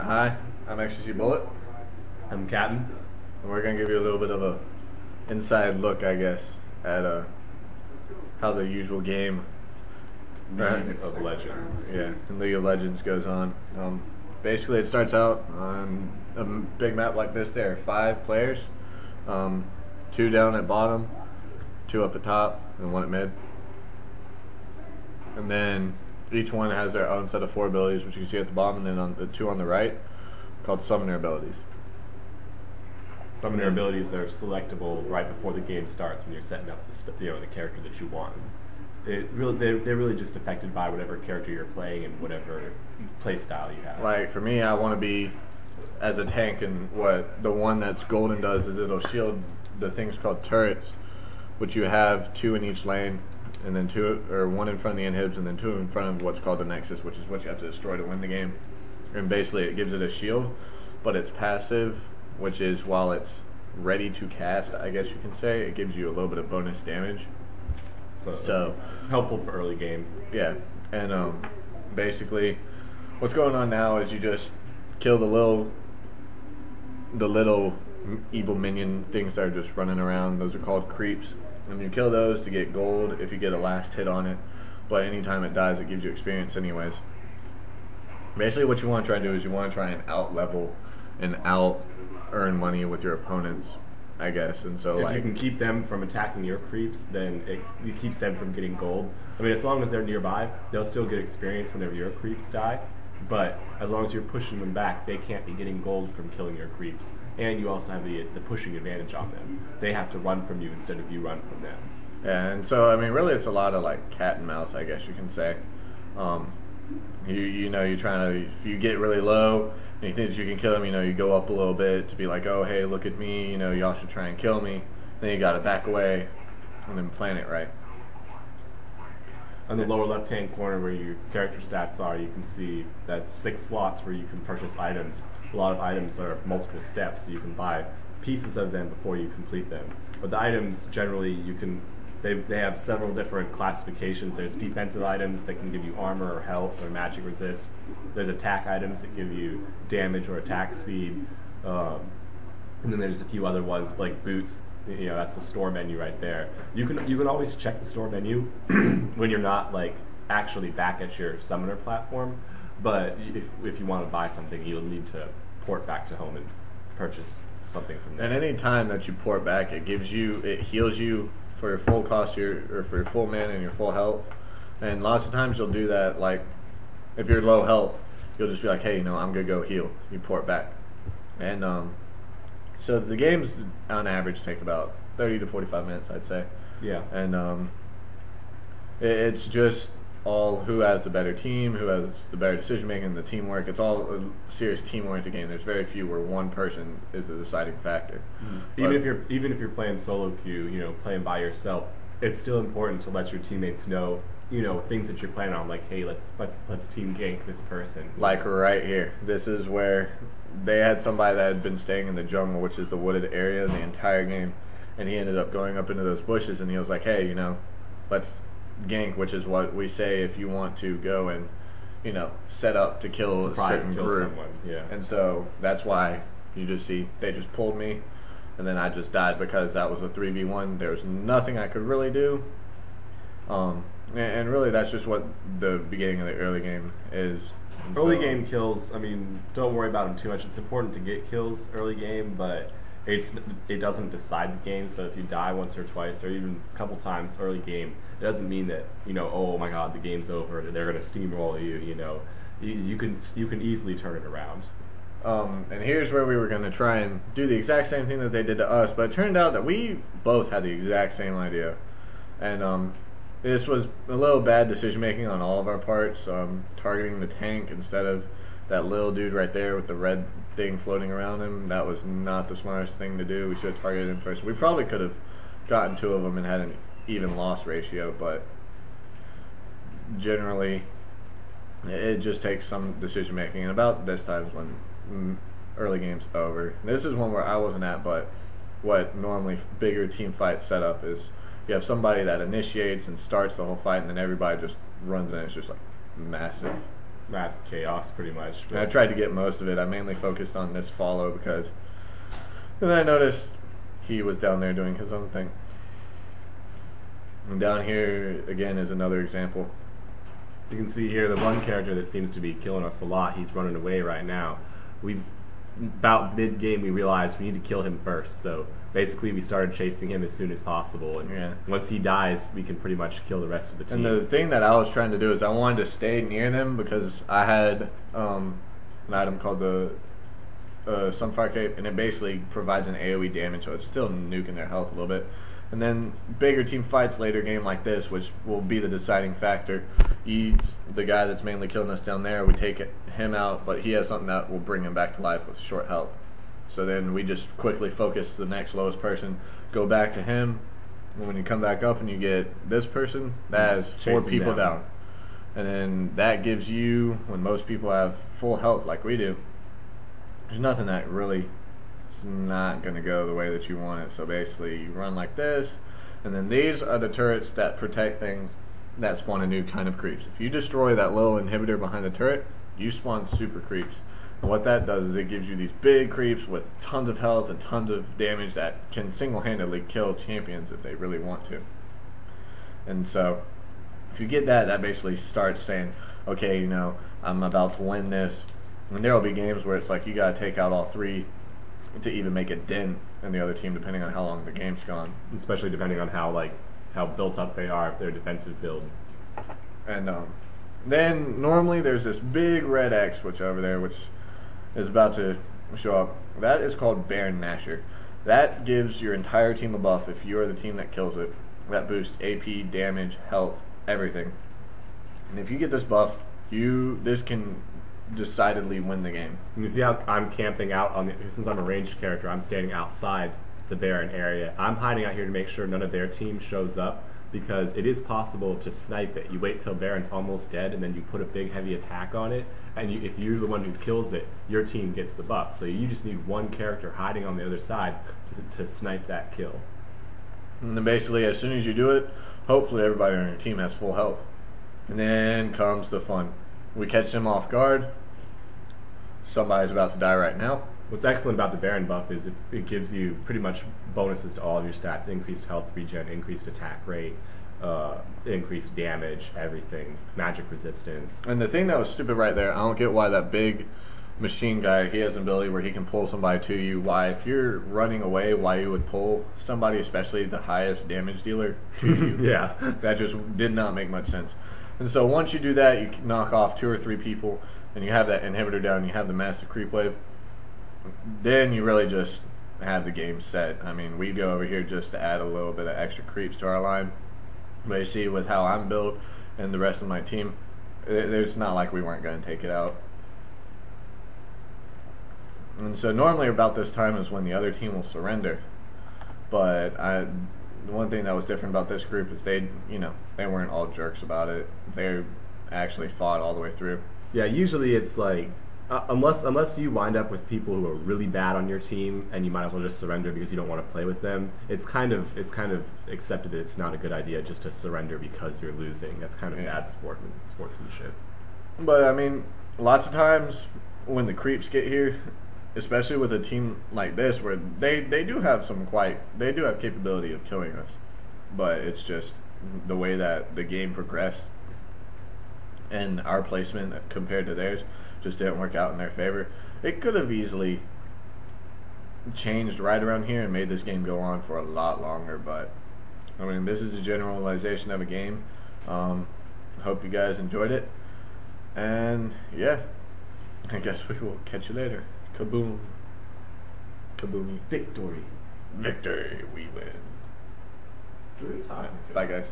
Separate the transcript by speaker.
Speaker 1: Hi, I'm XCC Bullet,
Speaker 2: I'm Captain.
Speaker 1: and we're gonna give you a little bit of a inside look, I guess, at how the usual game,
Speaker 2: League of Legends.
Speaker 1: yeah, in League of Legends goes on. Basically, it starts out on a big map like this. There are 5 players, 2 down at bottom, 2 up at top, and 1 at mid. And then each one has their own set of 4 abilities, which you can see at the bottom, and then on the 2 on the right, called summoner abilities.
Speaker 2: Summoner abilities are selectable right before the game starts when you're setting up the character that you want. They're really just affected by whatever character you're playing and whatever play style you have.
Speaker 1: Like for me, I want to be as a tank, and what the one that's golden does is it'll shield the things called turrets, which you have 2 in each lane, and then 1 in front of the inhibs, and then 2 in front of what's called the nexus, which is what you have to destroy to win the game. And basically, it gives it a shield, but it's passive, which is while it's ready to cast, I guess you can say, it gives you a little bit of bonus damage. So
Speaker 2: helpful for early game.
Speaker 1: Yeah, and basically, what's going on now is you just kill the little evil minion things that are just running around. Those are called creeps, and you kill those to get gold if you get a last hit on it. But anytime it dies, it gives you experience anyways. Basically, what you want to try and do is you want to try and out level and out earn money with your opponents, I guess. And so
Speaker 2: if you can keep them from attacking your creeps, then it keeps them from getting gold. I mean, as long as they're nearby, they'll still get experience whenever your creeps die. But as long as you're pushing them back, they can't be getting gold from killing your creeps. And you also have the pushing advantage on them. They have to run from you instead of you run from them.
Speaker 1: Yeah, and so I mean, really, it's a lot of like cat and mouse, I guess you can say. You're trying to, if you get really low and you think that you can kill them, you go up a little bit to be like, oh hey, look at me, y'all should try and kill me. Then you gotta back away and then plan it right.
Speaker 2: On the lower left-hand corner where your character stats are, you can see that's 6 slots where you can purchase items. A lot of items are multiple steps, so you can buy pieces of them before you complete them. But the items, generally, they have several different classifications. There's defensive items that can give you armor or health or magic resist. There's attack items that give you damage or attack speed. And then there's a few other ones like boots. That's the store menu right there. You can always check the store menu when you're not like actually back at your summoner platform. But if you want to buy something, you'll need to port back to home and purchase something from there.
Speaker 1: And any time that you port back, it heals you for your full cost, or for your full mana and your full health. And lots of times you'll do that. Like if you're low health, you'll just be like, hey, I'm gonna go heal. You port back, and so the games on average take about 30 to 45 minutes, I'd say.
Speaker 2: Yeah.
Speaker 1: And it's just all who has the better team, who has the better decision making, the teamwork. It's all a serious team-oriented game. There's very few where one person is the deciding factor.
Speaker 2: Mm-hmm. Even if you're playing solo queue, playing by yourself, it's still important to let your teammates know, things that you're playing on. Like, hey, let's team gank this person.
Speaker 1: Like right here, this is where they had somebody that had been staying in the jungle, which is the wooded area, the entire game, and he ended up going up into those bushes, and he was like, hey, let's gank, which is what we say if you want to go and set up to kill a certain group.
Speaker 2: Someone. Yeah.
Speaker 1: And so that's why you just see they just pulled me, and then I just died because that was a 3v1. There was nothing I could really do. And really that's just what the beginning of the early game is. And
Speaker 2: early game kills, I mean, don't worry about them too much. It's important to get kills early game, but it doesn't decide the game. So if you die once or twice or even a couple times early game, it doesn't mean that oh my god, the game's over, they're going to steamroll you. You can easily turn it around.
Speaker 1: And here's where we were going to try and do the exact same thing that they did to us, but it turned out that we both had the exact same idea. And this was a little bad decision making on all of our parts. Targeting the tank instead of that little dude right there with the red thing floating around him, that was not the smartest thing to do. We should have targeted him first. We probably could have gotten 2 of them and had an even loss ratio, but generally it just takes some decision making. And about this time is when early game's over. This is one where I wasn't at, but what normally bigger team fight setup is you have somebody that initiates and starts the whole fight, and then everybody just runs in. It's just like massive.
Speaker 2: Mass chaos, pretty much.
Speaker 1: And I tried to get most of it. I mainly focused on this follow because then I noticed he was down there doing his own thing. And down here again is another example.
Speaker 2: You can see here the one character that seems to be killing us a lot. He's running away right now. About mid game we realized we need to kill him first. So basically we started chasing him as soon as possible. And once he dies, we can pretty much kill the rest of the team.
Speaker 1: And the thing that I was trying to do is I wanted to stay near them because I had an item called the Sunfire Cape, and it basically provides an AoE damage, so it's still nuking their health a little bit. And then bigger team fights later game like this, which will be the deciding factor. The guy that's mainly killing us down there, we take him out, but he has something that will bring him back to life with short health. So then we just quickly focus the next lowest person, go back to him, and when you come back up and you get this person, that is 4 people down. And then that gives you, when most people have full health like we do, there's nothing that really not going to go the way that you want it. So basically you run like this, and then these are the turrets that protect things that spawn a new kind of creeps. If you destroy that little inhibitor behind the turret, you spawn super creeps. And what that does is it gives you these big creeps with tons of health and tons of damage that can single-handedly kill champions if they really want to. And so if you get that, that basically starts saying, okay, you know, I'm about to win this. And there will be games where it's like you got to take out all 3 to even make a dent in the other team, depending on how long the game's gone.
Speaker 2: Especially depending on how built up they are, their defensive build.
Speaker 1: And then normally there's this big red X which over there, which is about to show up. That is called Baron Masher. That gives your entire team a buff if you are the team that kills it. That boosts AP, damage, health, everything. And if you get this buff, this can decidedly win the game.
Speaker 2: You see how I'm camping out on since I'm a ranged character, I'm standing outside the Baron area. I'm hiding out here to make sure none of their team shows up, because it is possible to snipe it. You wait till Baron's almost dead and then you put a big heavy attack on it, and if you're the one who kills it, your team gets the buff. So you just need one character hiding on the other side to snipe that kill.
Speaker 1: And then basically as soon as you do it, hopefully everybody on your team has full health. And then comes the fun. We catch them off guard. Somebody's about to die right now.
Speaker 2: What's excellent about the Baron buff is it gives you pretty much bonuses to all of your stats: increased health regen, increased attack rate, increased damage, everything, magic resistance.
Speaker 1: And the thing that was stupid right there, I don't get why that big machine guy, he has an ability where he can pull somebody to you. Why, if you're running away, why you would pull somebody, especially the highest damage dealer, to you?
Speaker 2: Yeah.
Speaker 1: That just did not make much sense. And so once you do that, you can knock off 2 or 3 people, and you have that inhibitor down, you have the massive creep wave, then you really just have the game set. I mean, we go over here just to add a little bit of extra creeps to our line. But you see, with how I'm built and the rest of my team, it's not like we weren't going to take it out. And so normally about this time is when the other team will surrender. But the one thing that was different about this group is they weren't all jerks about it. They actually fought all the way through.
Speaker 2: Yeah, usually it's like, unless you wind up with people who are really bad on your team and you might as well just surrender because you don't want to play with them, it's kind of accepted that it's not a good idea just to surrender because you're losing. That's kind of bad sportsmanship.
Speaker 1: But I mean, lots of times when the creeps get here, especially with a team like this where they do have capability of killing us, but it's just the way that the game progressed and our placement compared to theirs just didn't work out in their favor. It could have easily changed right around here and made this game go on for a lot longer, but I mean, this is a generalization of a game. Hope you guys enjoyed it, and yeah, I guess we will catch you later. Kaboom. Kaboomy.
Speaker 2: Victory.
Speaker 1: Victory, we win.
Speaker 2: 3 times.
Speaker 1: Bye guys.